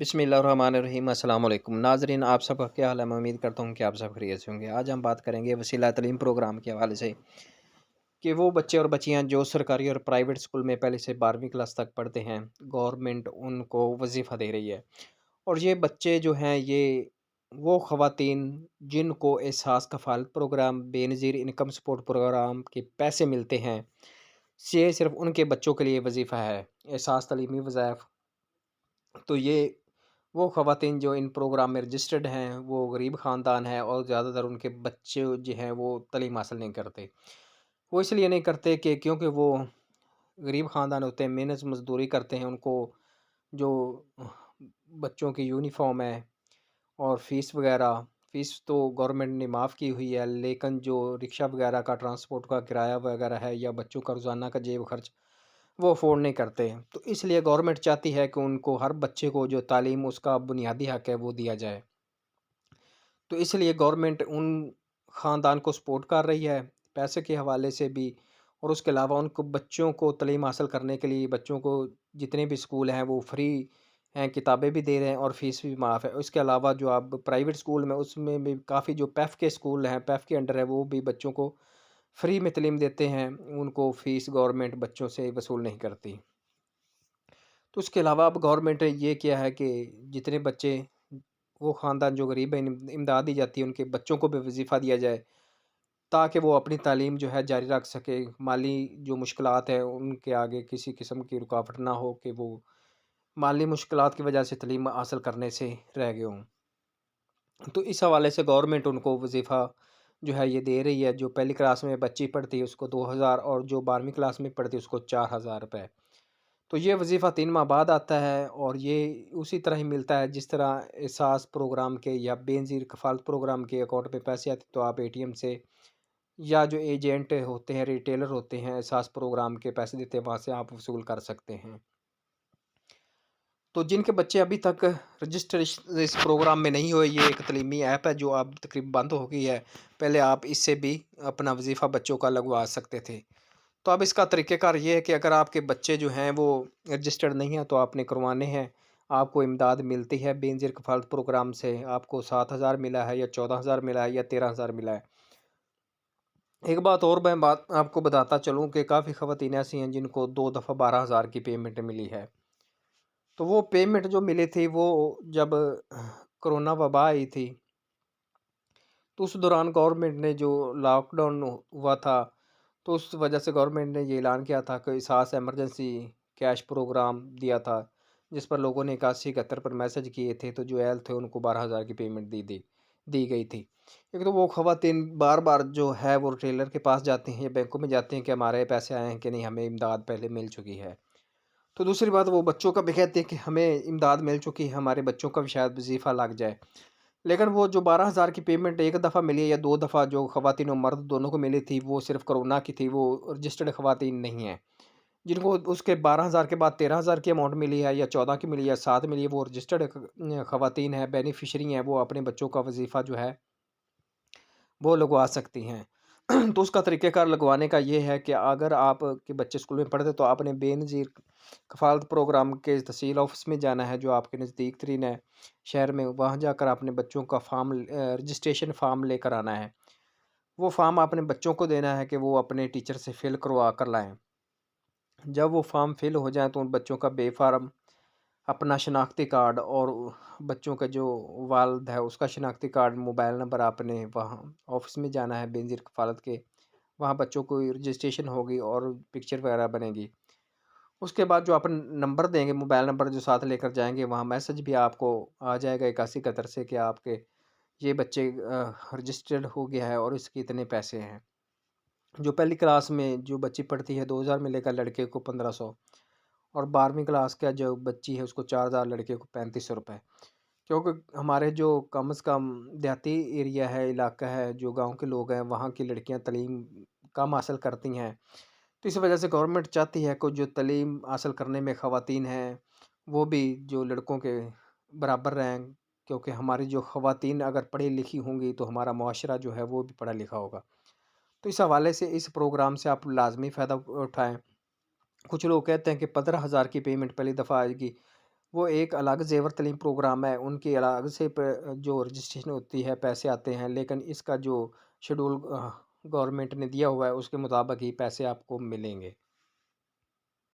بسم اللہ الرحمن الرحیم السلام علیکم ناظرین، آپ سب کا کیا حال ہے؟ میں امید کرتا ہوں کہ آپ سب خیریت سے ہوں گے۔ آج ہم بات کریں گے وسیلہ تعلیم پروگرام کے حوالے سے کہ وہ بچے اور بچیاں جو سرکاری اور پرائیویٹ اسکول میں پہلے سے 12ویں کلاس تک پڑھتے ہیں، گورنمنٹ ان کو وظیفہ دے رہی ہے۔ اور یہ بچے جو ہیں، یہ وہ خواتین جن کو احساس کفالت پروگرام، بے نظیر انکم سپورٹ پروگرام کے پیسے ملتے ہیں، یہ صرف ان کے بچوں کے لیے وظیفہ ہے، احساس تعلیمی وظائف۔ تو یہ وہ خواتین جو ان پروگرام میں رجسٹرڈ ہیں، وہ غریب خاندان ہیں، اور زیادہ تر ان کے بچے جو ہیں وہ تعلیم حاصل نہیں کرتے۔ وہ اس لیے نہیں کرتے کہ کیونکہ وہ غریب خاندان ہوتے ہیں، محنت مزدوری کرتے ہیں، ان کو جو بچوں کی یونیفارم ہے اور فیس وغیرہ، فیس تو گورنمنٹ نے معاف کی ہوئی ہے، لیکن جو رکشہ وغیرہ کا ٹرانسپورٹ کا کرایہ وغیرہ ہے یا بچوں کا روزانہ کا جیب خرچ، وہ افورڈ نہیں کرتے۔ تو اس لیے گورنمنٹ چاہتی ہے کہ ان کو، ہر بچے کو جو تعلیم اس کا بنیادی حق ہے وہ دیا جائے۔ تو اس لیے گورنمنٹ ان خاندان کو سپورٹ کر رہی ہے، پیسے کے حوالے سے بھی، اور اس کے علاوہ ان کو بچوں کو تعلیم حاصل کرنے کے لیے بچوں کو جتنے بھی اسکول ہیں وہ فری ہیں، کتابیں بھی دے رہے ہیں اور فیس بھی معاف ہے۔ اس کے علاوہ جو آپ پرائیویٹ اسکول میں، اس میں بھی کافی جو پیف کے اسکول ہیں، پیف کے انڈر ہے، وہ بھی بچوں کو فری میں تعلیم دیتے ہیں، ان کو فیس گورنمنٹ بچوں سے وصول نہیں کرتی۔ تو اس کے علاوہ اب گورنمنٹ نے یہ کیا ہے کہ جتنے بچے، وہ خاندان جو غریب ہیں، امداد دی جاتی ہے، ان کے بچوں کو بھی وظیفہ دیا جائے تاکہ وہ اپنی تعلیم جو ہے جاری رکھ سکے۔ مالی جو مشکلات ہیں ان کے آگے کسی قسم کی رکاوٹ نہ ہو کہ وہ مالی مشکلات کی وجہ سے تعلیم حاصل کرنے سے رہ گئے ہوں۔ تو اس حوالے سے گورنمنٹ ان کو وظیفہ جو ہے یہ دے رہی ہے۔ جو پہلی کلاس میں بچی پڑھتی ہے اس کو 2000، اور جو 12ویں کلاس میں پڑھتی ہے اس کو 4000 روپے۔ تو یہ وظیفہ 3 ماہ بعد آتا ہے، اور یہ اسی طرح ہی ملتا ہے جس طرح احساس پروگرام کے یا بے نظیر کفالت پروگرام کے اکاؤنٹ میں پیسے آتے تو آپ اے ٹی ایم سے، یا جو ایجنٹ ہوتے ہیں، ریٹیلر ہوتے ہیں، احساس پروگرام کے پیسے دیتے ہیں، وہاں سے آپ وصول کر سکتے ہیں۔ تو جن کے بچے ابھی تک رجسٹر اس پروگرام میں نہیں ہوئے، یہ ایک تعلیمی ایپ ہے جو اب تقریباً بند ہو گئی ہے، پہلے آپ اس سے بھی اپنا وظیفہ بچوں کا لگوا سکتے تھے۔ تو اب اس کا طریقہ کار یہ ہے کہ اگر آپ کے بچے جو ہیں وہ رجسٹرڈ نہیں ہیں تو آپ نے کروانے ہیں۔ آپ کو امداد ملتی ہے بے نظیر کفالت پروگرام سے، آپ کو 7000 ملا ہے یا 14000 ملا ہے یا 13000 ملا ہے۔ ایک بات اور میں آپ کو بتاتا چلوں کہ کافی خواتین ایسی ہیں جن کو 2 دفعہ 12000 کی پیمنٹ ملی ہے۔ تو وہ پیمنٹ جو ملی تھی وہ جب کرونا وبا آئی تھی، تو اس دوران گورنمنٹ نے جو لاک ڈاؤن ہوا تھا، تو اس وجہ سے گورنمنٹ نے یہ اعلان کیا تھا کہ احساس ایمرجنسی کیش پروگرام دیا تھا، جس پر لوگوں نے 8171 پر میسج کیے تھے، تو جو اہل تھے ان کو 12000 کی پیمنٹ دی گئی تھی۔ ایک تو وہ خواتین بار بار جو ہے وہ ریٹیلر کے پاس جاتی ہیں یا بینکوں میں جاتے ہیں کہ ہمارے پیسے آئے ہیں کہ نہیں، ہمیں امداد پہلے مل چکی ہے۔ تو دوسری بات، وہ بچوں کا بھی کہتے ہیں کہ ہمیں امداد مل چکی ہے، ہمارے بچوں کا بھی شاید وظیفہ لگ جائے۔ لیکن وہ جو 12000 کی پیمنٹ ایک دفعہ ملی ہے یا 2 دفعہ جو خواتین و مرد دونوں کو ملی تھی، وہ صرف کرونا کی تھی، وہ رجسٹرڈ خواتین نہیں ہیں۔ جن کو اس کے 12000 کے بعد 13000 کی اماؤنٹ ملی ہے یا 14 کی ملی ہے یا 7 ملی ہے، وہ رجسٹرڈ خواتین ہیں، بینیفیشری ہیں، وہ اپنے بچوں کا وظیفہ جو ہے وہ لگوا سکتی ہیں۔ تو اس کا طریقہ کار لگوانے کا یہ ہے کہ اگر آپ کے بچے اسکول میں پڑھتے تو آپ نے بے نظیر کفالت پروگرام کے تحصیل آفس میں جانا ہے جو آپ کے نزدیک ترین ہے شہر میں، وہاں جا کر اپنے بچوں کا فارم، رجسٹریشن فارم لے کر آنا ہے۔ وہ فارم اپنے بچوں کو دینا ہے کہ وہ اپنے ٹیچر سے فل کروا کر لائیں۔ جب وہ فارم فل ہو جائیں تو ان بچوں کا بے فارم، اپنا شناختی کارڈ، اور بچوں کا جو والد ہے اس کا شناختی کارڈ، موبائل نمبر، آپ نے وہاں آفس میں جانا ہے بے نظیر کفالت کے، وہاں بچوں کو رجسٹریشن ہوگی اور پکچر وغیرہ بنے گی۔ اس کے بعد جو آپ نمبر دیں گے، موبائل نمبر جو ساتھ لے کر جائیں گے، وہاں میسج بھی آپ کو آ جائے گا 8171 سے کہ آپ کے یہ بچے رجسٹرڈ ہو گیا ہے اور اس کے اتنے پیسے ہیں۔ جو پہلی کلاس میں جو بچی پڑھتی ہے 2000 ملے گا لڑکے کو 1500، اور 12ویں کلاس کا جو بچی ہے اس کو 4000، لڑکے کو 3500 روپے۔ کیونکہ ہمارے جو کم از کم دیہاتی ایریا ہے، علاقہ ہے، جو گاؤں کے لوگ ہیں، وہاں کی لڑکیاں تعلیم کم حاصل کرتی ہیں، تو اس وجہ سے گورنمنٹ چاہتی ہے کہ جو تعلیم حاصل کرنے میں خواتین ہیں وہ بھی جو لڑکوں کے برابر رہیں، کیونکہ ہماری جو خواتین اگر پڑھی لکھی ہوں گی تو ہمارا معاشرہ جو ہے وہ بھی پڑھا لکھا ہوگا۔ تو اس حوالے سے اس پروگرام سے آپ لازمی فائدہ اٹھائیں۔ کچھ لوگ کہتے ہیں کہ 15000 کی پیمنٹ پہلی دفعہ آئے گی، وہ ایک الگ زیور تعلیم پروگرام ہے، ان کی الگ سے جو رجسٹریشن ہوتی ہے پیسے آتے ہیں، لیکن اس کا جو شیڈول گورنمنٹ نے دیا ہوا ہے اس کے مطابق ہی پیسے آپ کو ملیں گے۔